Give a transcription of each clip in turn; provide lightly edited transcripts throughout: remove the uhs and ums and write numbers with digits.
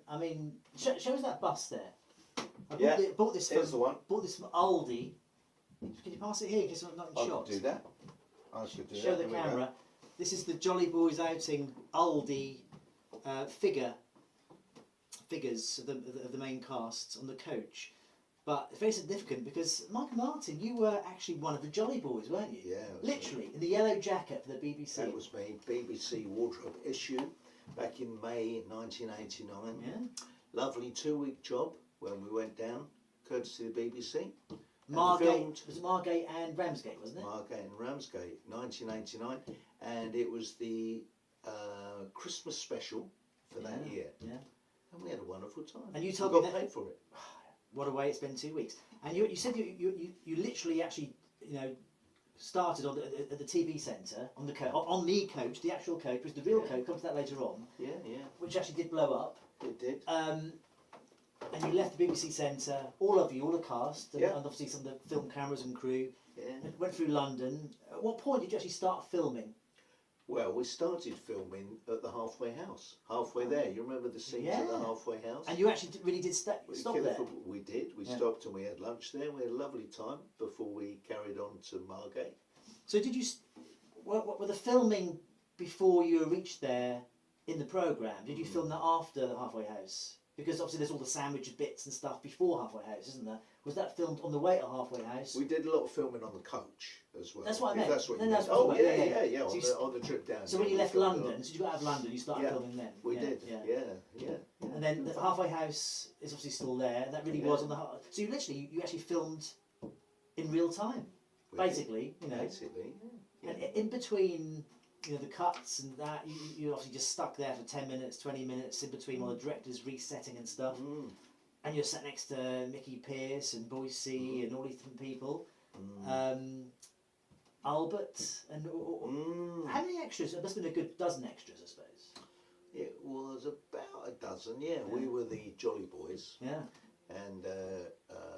I mean, show us that bus there. I bought this Here's the one. Bought this from Aldi. Can you pass it here in case I'm not in shot? I could do that. I should do Show that. the camera. This is the Jolly Boys outing Aldi figures of the main cast on the coach. But it's very significant because Michael Martin, you were actually one of the Jolly Boys, weren't you? Yeah. Literally, in the yellow jacket for the BBC. That was me. BBC wardrobe issue back in May 1989. Yeah. Lovely 2-week job when we went down, courtesy of the BBC. Margate, it was Margate and Ramsgate, wasn't it? Margate and Ramsgate, 1989. And it was the Christmas special for that year. Yeah. And we had a wonderful time. And you told me me got paid for it. What a way it's been 2 weeks. And you said you literally actually started on at the TV centre on the coach, the actual coach, which the real coach. Comes to that later on. Yeah. Which actually did blow up. It did. And you left the BBC centre, all of you, all the cast, and obviously some of the film cameras and crew. Yeah. Went through London. At what point did you actually start filming? Well, we started filming at the halfway house. Halfway there, you remember the scenes at the halfway house? And you actually really did stop there? We did. We stopped and we had lunch there. We had a lovely time before we carried on to Margate. So did you, were the filming before you reached there in the programme? Did you film that after the halfway house? Because obviously there's all the sandwich bits and stuff before halfway house, isn't there? Was that filmed on the way to halfway house? We did a lot of filming on the coach as well. That's what I meant. That's what you meant. Oh yeah. So on the trip down. So when you left London, so you got out of London, you started filming then. We did. Yeah. And then the halfway house is obviously still there. That really was on the. So you actually filmed in real time, basically. Basically. Yeah. And in between. The cuts and that, you obviously just stuck there for 10 minutes, 20 minutes in between while the director's resetting and stuff. And you're sat next to Mickey Pearce and Boycie and all these different people. Albert and how many extras? There must have been a good dozen extras, I suppose. It was about a dozen, We were the Jolly Boys. Yeah. And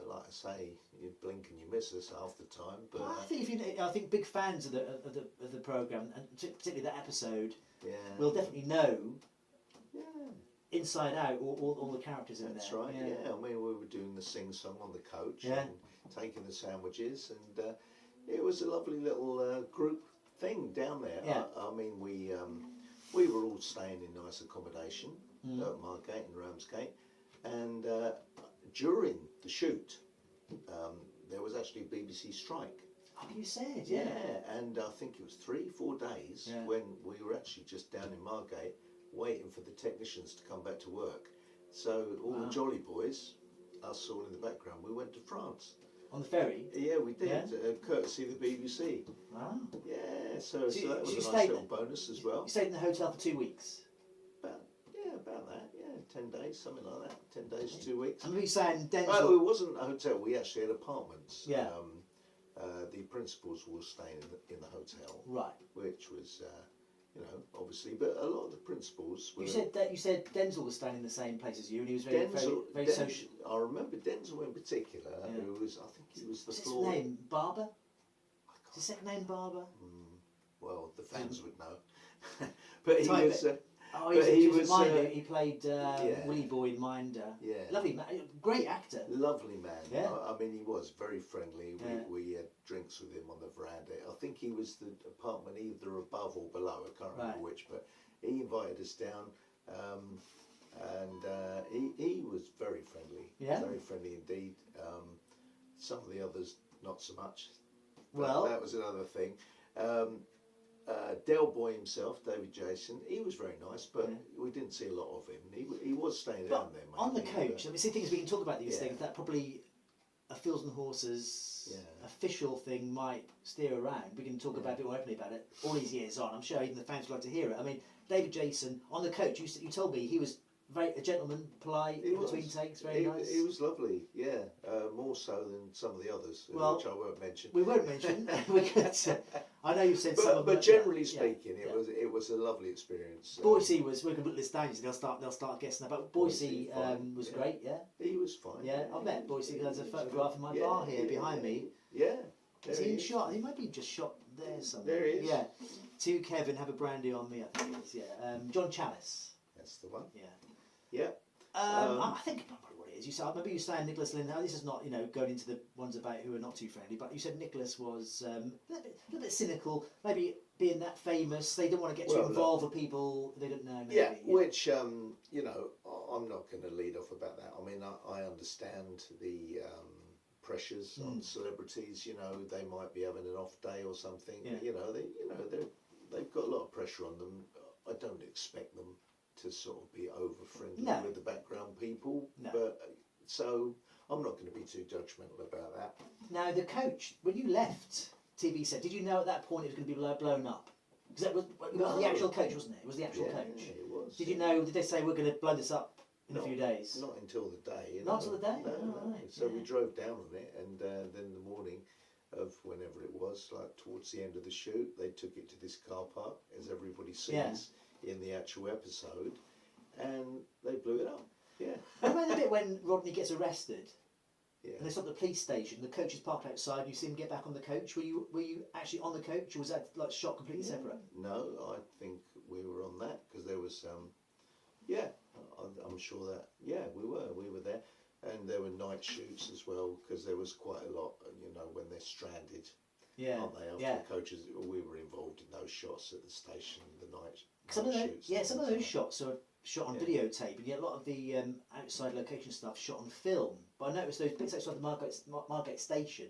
like I say, you blink and you miss us half the time. But I think big fans of the programme, and particularly that episode, will definitely know. Inside out, all the characters in there. That's right. Yeah. I mean, we were doing the sing song on the coach and taking the sandwiches, and it was a lovely little group thing down there. Yeah. I mean, we were all staying in nice accommodation at Margate and Ramsgate, and during the shoot, there was actually a BBC strike. Oh, you said, yeah. And I think it was 3-4 days when we were actually just down in Margate waiting for the technicians to come back to work. So all the Jolly Boys, us all in the background, we went to France. On the ferry? Yeah, we did, courtesy of the BBC. Wow. Yeah, so that was a nice little bonus as well. You stayed in the hotel for 2 weeks? About that, 10 days, something like that. 10 days, 2 weeks. I remember you saying Denzel... Well, it wasn't a hotel, we actually had apartments. Yeah. The principals were staying in the hotel. Right. Which was, obviously, but a lot of the principals were... You said Denzel was staying in the same place as you, and he was very social. I remember Denzel in particular, who was, I think he was the floor... What's his name? Barber? Is his second name Barber? Well, the fans would know. But he was... he was Minder. He played Willy Boy in Minder. Yeah. Lovely man, great actor. Lovely man. Yeah. I mean, he was very friendly. We had drinks with him on the veranda. I think he was the apartment either above or below. I can't remember which, but he invited us down, and he was very friendly. Yeah. Very friendly indeed. Some of the others not so much. Well, that was another thing. Del Boy himself, David Jason, he was very nice, but we didn't see a lot of him. He was staying down there. On the coach, I mean, see, things we can talk about these things. That probably a Fields and Horses official thing might steer around. We can talk about it a bit more openly about it all these years on. I'm sure even the fans would like to hear it. I mean, David Jason on the coach. You told me he was a gentleman, polite, in between takes, very nice. He was lovely, more so than some of the others, which I won't mention. We won't mention. I know you've said some. But generally speaking, it was a lovely experience. Boycie was. We're going to put this down. They'll start guessing that. But Boycie was great. Yeah. He was fine. Yeah, I've met Boycie. There's a photograph in my bar here behind me. Yeah. Is he in shot? He might be just shot there somewhere. There he is. Yeah. To Kevin, have a brandy on me. I think it is. Yeah. John Chalice. That's the one. Yeah. Yeah. I think probably what it is. You said, maybe you saying Nicholas Lynn. Now, this is not, going into the ones about who are not too friendly, but you said Nicholas was a little bit cynical. Maybe being that famous, they didn't want to get too involved with people they didn't know. Maybe, which I'm not going to lead off about that. I mean, I understand the pressures on celebrities. They might be having an off day or something. Yeah. They've got a lot of pressure on them. I don't expect them to sort of be over friendly with the background people. No. But so I'm not going to be too judgmental about that. Now the coach, when you left TV set, did you know at that point it was going to be blown up? Because that was the actual coach, wasn't it? It was the actual coach. Yeah, it was. Did you know? Did they say we're going to blow this up in a few days? Not until the day. Not until the day. No, oh, right. So we drove down on it, and then the morning of whenever it was, like towards the end of the shoot, they took it to this car park, as everybody sees in the actual episode, and they blew it up. Yeah. Remember the bit when Rodney gets arrested? Yeah. And they stop at the police station. The coach is parked outside. And you see him get back on the coach. Were you actually on the coach, or was that like shot completely separate? No, I think we were on that because there was I'm sure that we were there, and there were night shoots as well because there was quite a lot. When they're stranded, aren't they? After the coaches, we were involved in those shots at the station, the night shoots. Some of those shots are shot on videotape, and yet a lot of the outside location stuff shot on film. But I noticed those bits outside the Margate station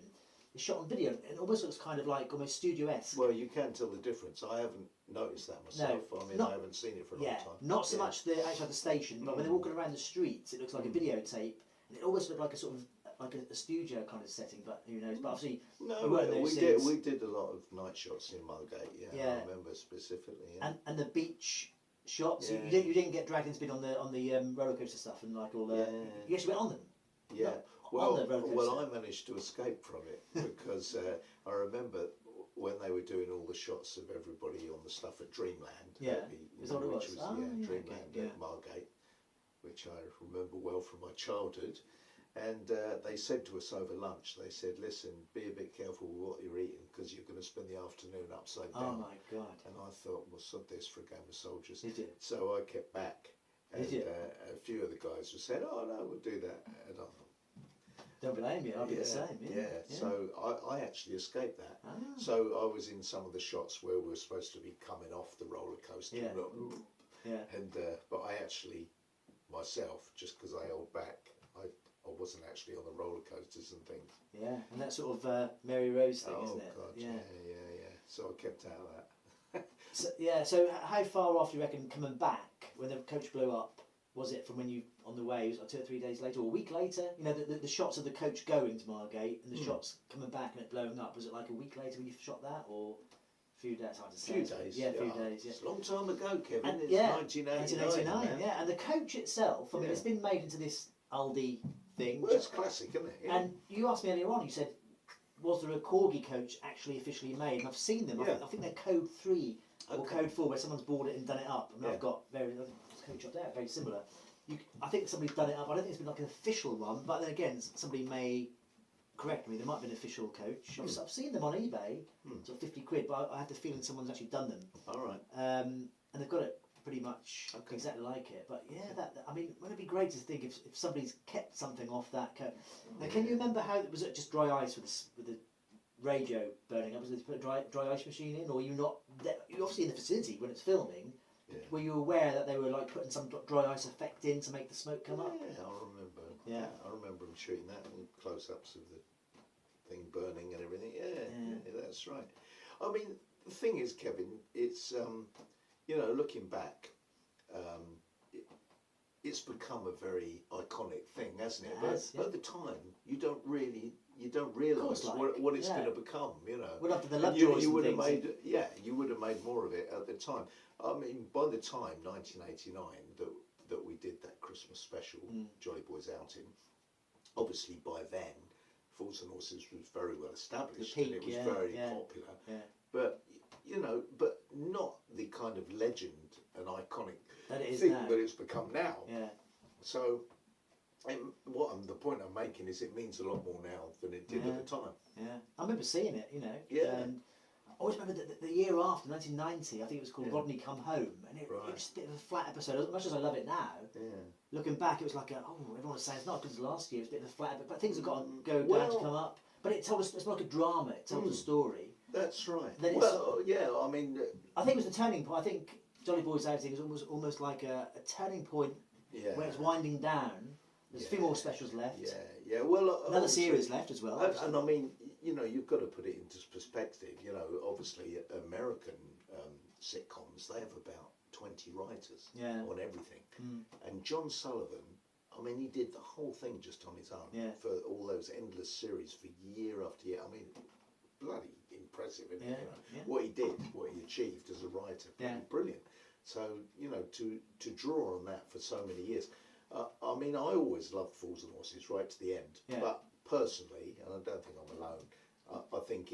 is shot on video, and it almost looks kind of like almost studio-esque. Well, you can tell the difference. I haven't noticed that myself. I haven't seen it for a long time. Not so much the outside the station, but when they're walking around the streets, it looks like a videotape, and it almost looked like a sort of like a studio kind of setting. But who knows? But obviously, we did a lot of night shots in Margate. Yeah, I remember specifically. Yeah. And the beach shots. You didn't get dragged into being on the roller coaster stuff and like all the. You actually went on them. Yeah. Well, I managed to escape from it because I remember when they were doing all the shots of everybody on the stuff at Dreamland. Dreamland at Margate, which I remember well from my childhood. And they said to us over lunch, they said, listen, be a bit careful with what you're eating because you're going to spend the afternoon upside down. Oh my God. And I thought, well, sod this for a game of soldiers. Did you? So I kept back. And a few of the guys were saying, oh no, we'll do that. And I thought, don't blame you, I'll be the same. So I actually escaped that. So I was in some of the shots where we were supposed to be coming off the roller coaster. And but I actually, myself, just because I held back, I wasn't actually on the roller coasters and things. Yeah, and that sort of Mary Rose thing, isn't it? God, yeah. So I kept out of So that. so how far off do you reckon coming back when the coach blew up? Was it from when you on the way? Was it 2 or 3 days later, or a week later? The shots of the coach going to Margate and the shots coming back and it blowing up. Was it like a week later when you shot that, or a few days? Hard to say. A few days. Yeah, a few days. Yeah. It's a long time ago, Kevin. And, it's 1989. Yeah, and the coach itself. I mean, it's been made into this Aldi thing. Well, it's classic, isn't it? Yeah. And you asked me earlier on. You said, was there a corgi coach actually officially made? And I've seen them. I think they're Code 3 or Code 4, where someone's bought it and done it up. I mean, I've got various coach up there, very similar. I think somebody's done it up. I don't think it's been like an official one, but then again, somebody may correct me. There might be an official coach. I've seen them on eBay, sort of 50 quid, but I have the feeling someone's actually done them. All right. And they've got it pretty much exactly like it. But I mean, wouldn't it be great to think if somebody's kept something off that coach? Now, can you remember how was it just dry ice with the radio burning up? Was it put a dry ice machine in, or you not? You're obviously in the facility when it's filming. Yeah. Were you aware that they were like putting some dry ice effect in to make the smoke come up? Yeah, I remember. Yeah, I remember them shooting that and close-ups of the thing burning and everything. Yeah, that's right. I mean, the thing is, Kevin, it's looking back, it's become a very iconic thing, hasn't it? But at the time, you don't realise what it's going to become. Well, after the Lovejoys you would have made you would have made more of it at the time. I mean, by the time 1989 that we did that Christmas special, Jolly Boys Outing, obviously by then, Fools and Horses was very well established and it was very popular. Yeah. But but not the kind of legend and iconic thing that it's become now. Yeah. So, the point I'm making is it means a lot more now than it did at the time. Yeah, I remember seeing it. Yeah. And always remember the year after, 1990, I think it was called Yeah. Rodney Come Home, and it Right. was just a bit of a flat episode. As much as I love it now, Yeah. looking back, it was like, everyone was saying it's not as good as last year, it's a bit of a flat, but things have got to go down Well- to come up. But it told us, it's like a drama, it told us a story. That's right. Then it's- Well, yeah, I mean, I think it was the turning point. I think Jolly Boy's outing was almost like a turning point yeah. where it's winding down. There's a few more specials left. Yeah, yeah. Well, Another obviously- series left as well. And I mean, you know, you've got to put it into perspective. You know, obviously, American sitcoms, they have about 20 writers Yeah. on everything. Mm. And John Sullivan, I mean, he did the whole thing just on his own Yeah. for all those endless series for year after year. I mean, bloody impressive, isn't it? Yeah, You know, yeah. what he did, what he achieved as a writer, Yeah. brilliant. So, you know, to draw on that for so many years. I mean, I always loved Fools and Horses right to the end. Yeah. But personally, and I don't think I'm alone, I think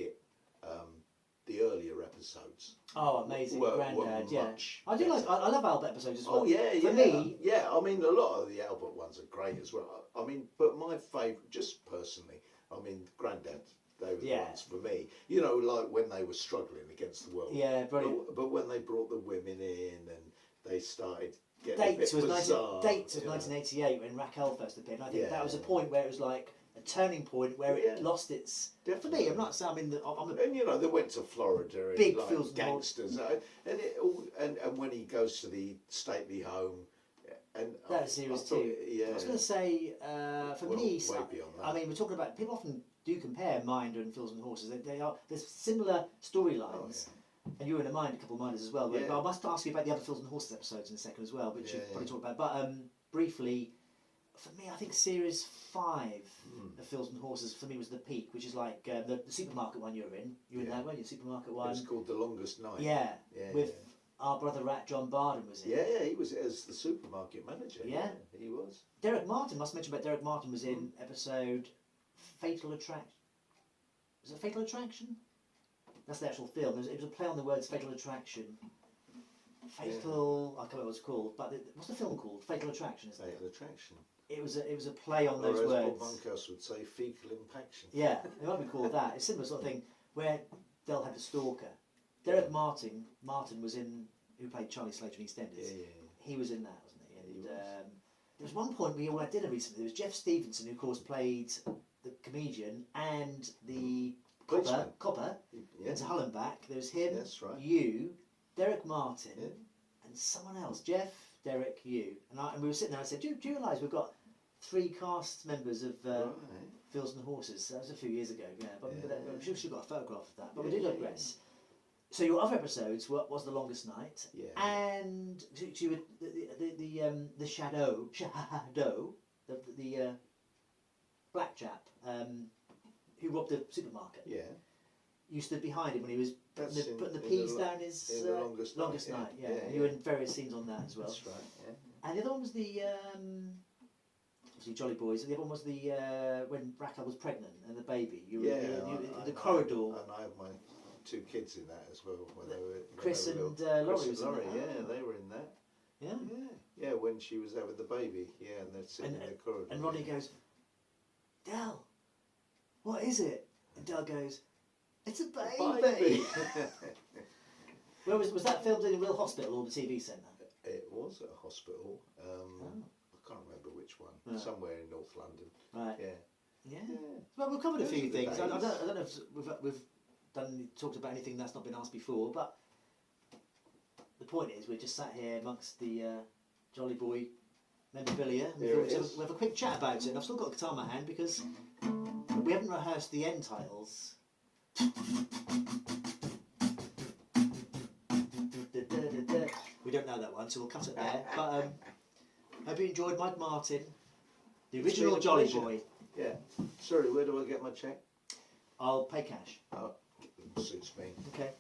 the earlier episodes. Oh, amazing, Grandad, yeah. much I do like. better. I love Albert episodes as well. Oh yeah, For yeah. me, yeah. I mean, a lot of the Albert ones are great as well. I mean, but my favourite, just personally, I mean, Grandad, they were the Yeah. ones for me. You know, like when they were struggling against the world. yeah, brilliant. But when they brought the women in and they started getting a Dates bit was bizarre, 1988 when Raquel first appeared. And I think that was a Yeah. point where it was like a turning point where Yeah. it lost its. For Definitely. me, I'm not saying I'm a And you know, they went to Florida and Big like Fools and gangsters, and it all, and when he goes to the stately home, and That was series two. Yeah, I was going to say, for Well, me, way beyond that. I mean, we're talking about people often do compare Minder and Fools and Horses. They are there's similar storylines, and you were in a couple of Minders as well. But, Yeah. but I must ask you about the other Fools and Horses episodes in a second as well, which you've Yeah, probably yeah. talked about. But briefly, for me, I think series 5 Hmm. of Fools and Horses for me was the peak, which is like the supermarket one you were in. You were in Yeah. that, weren't you? Supermarket It one. was called The Longest Night. Yeah, Yeah, with yeah. our brother Rat John Barden was in. Yeah, he was as the supermarket manager. Yeah. he was. Derek Martin, must mention about Derek Martin was in episode Fatal Attraction. Was it Fatal Attraction? That's the actual film. It was a play on the words Fatal Attraction. Fatal, I can't remember what it's called, but what's the film called? Fatal Attraction, isn't it? Fatal Attraction. It was a play on Or those as Bob words. Moncus would say, fecal impaction. Yeah, it might be called that. It's a similar sort of thing where they'll have a stalker. Derek Martin was in, who played Charlie Slater in EastEnders. Yeah. He was in that, wasn't he? And He was. there was one point we all had dinner recently. There was Jeff Stevenson, who of course played the comedian and the Policeman. copper Yeah, into Hull and back. There was him, that's right. you, Derek Martin, Yeah. and someone else. Jeff, Derek, you, and we were sitting there. I said, "Do you realise we've got 3 cast members of Right. Fools and Horses?" That was a few years ago. Yeah, but Yeah. I'm sure we've got a photograph of that. But we Yeah, did yeah, digress. So your other episodes was The Longest Night, Yeah. and so you were the shadow, the black chap who robbed the supermarket. Yeah. You stood behind him when he was That's putting the in the peas lo- down his in The Longest Night, longest yeah. night. Yeah, Yeah, and you were yeah. in various scenes on that as well. That's right. Yeah. And the other one was the obviously Jolly Boys. And the other one was the when Raquel was pregnant and the baby. You were Yeah, in the corridor. And I had my 2 kids in that as well. When they were, Chris when they were and little. Laurie Chris was and in Laurie, that. yeah, they were in that. Yeah. Yeah, when she was having the baby. Yeah, and they're sitting in the corridor. And Ronnie goes, "Del, what is it?" And Del goes, "It's a baby." Where was that filmed in a real hospital or the TV centre? It was at a hospital. Oh. I can't remember which one. Yeah. Somewhere in North London. Right. Yeah. Yeah. Yeah. Well, we've covered a Those few are the things. I days. don't know if we've talked about anything that's not been asked before, but the point is we're just sat here amongst the Jolly Boy memorabilia. And we There thought it is. we'll have a quick chat about it. And I've still got a guitar in my hand because we haven't rehearsed the end titles. We don't know that one, so we'll cut it there. But hope you enjoyed Mike Martin, the It's original been a Jolly pleasure. Boy. Yeah. Sorry, where do I get my check? I'll pay cash. Oh, suits me. Okay.